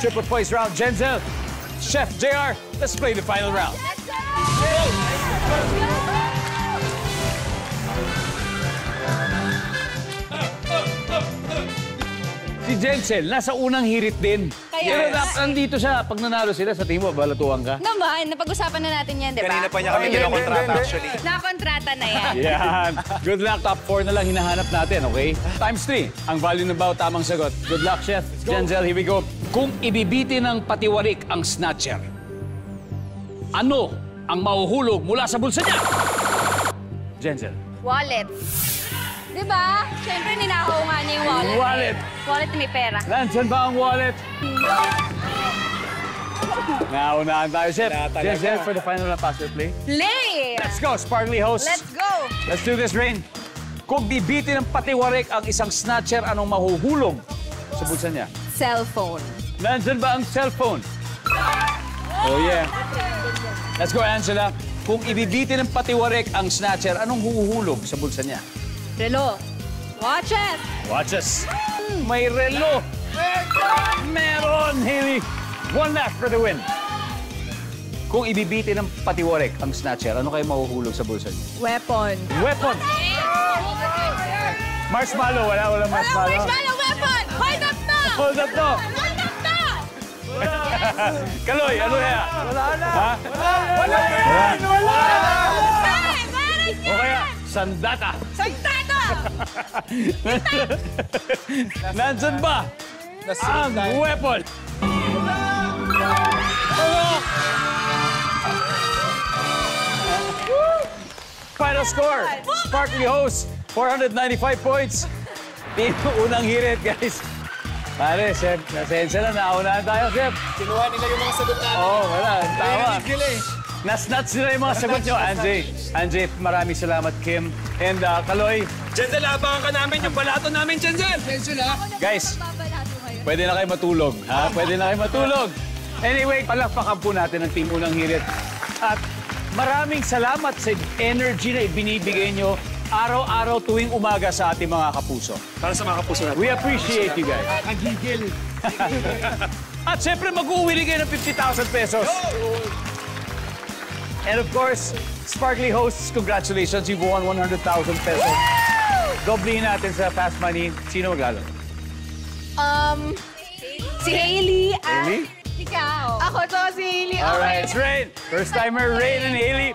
triple points round. Jenzel, Chef JR, let's play the final round. Si Jenzel, nasa unang hirit din. Pero nandito siya. Pag nanalo sila, sa tingin mo, balatuan ka? Naman, napag-usapan na natin yan, di ba? Kanina pa niya kami kinokontrata actually. Nakontrata na yan. Yan. Good luck. Top 4 na lang hinahanap natin, okay? Times 3. Ang value ng bawat tamang sagot. Good luck, Chef. Jenzel, here we go. Kung ibibiti ng patiwarik ang snatcher, ano ang mahuhulog mula sa bulsa niya? Jenzel. Wallet. Di ba? Siyempre, ninakaw nga niya yung wallet. Wallet. Wallet na may pera. Nandyan ba ang wallet? Naunahan tayo, Chef. Jenzel, for the final round password play. Play! Let's go, Sparkly host. Let's go! Let's do this, Rain. Kung bibiti ng patiwarik ang isang snatcher, anong mahuhulog sa bulsa niya? Cellphone. Nandyan ba ang cellphone? Oh, yeah. Let's go, Angela. Kung ibibiti ng patiwarik ang snatcher, anong huhulog sa bulsa niya? Relo. Watches. Watches. May relo. Meron, Haley. One last for the win. Kung ibibiti ng patiwarik ang snatcher, ano kayo mahuhulog sa bulsa niya? Weapon. Weapon. Marshmallow. Wala marshmallow. Marshmallow weapon! Hold up na! Hold up to. Hold up na! Kaloy, ano kaya? Wala na! Ha? Wala yan! Wala! Meron O yan! kaya, sandata. Sandata! Nandyan ba ang weapon? Final score, Sparkly host, 495 points. Team unang hirit, guys. Pare, Chef, nasensya na, naunahan tayo, Chef. Kinuha nila yung mga sagot namin. Oo, wala, tawa. Nila eh. Nas-nuts nila yung mga sagot nyo, Anjay, maraming salamat, Kim. And Kaloy. Jenzel, abangan ka namin yung balato namin, Jenzel. Jenzel, ha? Guys, pwede na kayo matulog. Ha? Pwede na kayo matulog. Anyway, palakpakan po natin ang Team Unang Hirit. At maraming salamat sa energy na ibinibigay nyo araw-araw tuwing umaga sa ating mga kapuso. Para sa mga kapuso natin. We appreciate you guys. Kagigil. At syempre, mag-uwi rin kayo ng 50,000 pesos. And of course, Sparkly hosts, congratulations. You've won 100,000 pesos. Doblehin natin sa Fast Money. Sino maglalo? Si Hailey. Hailey? Ikaw. Ako to, si Hailey. All right, it's Rain. First timer, Rain and Hailey.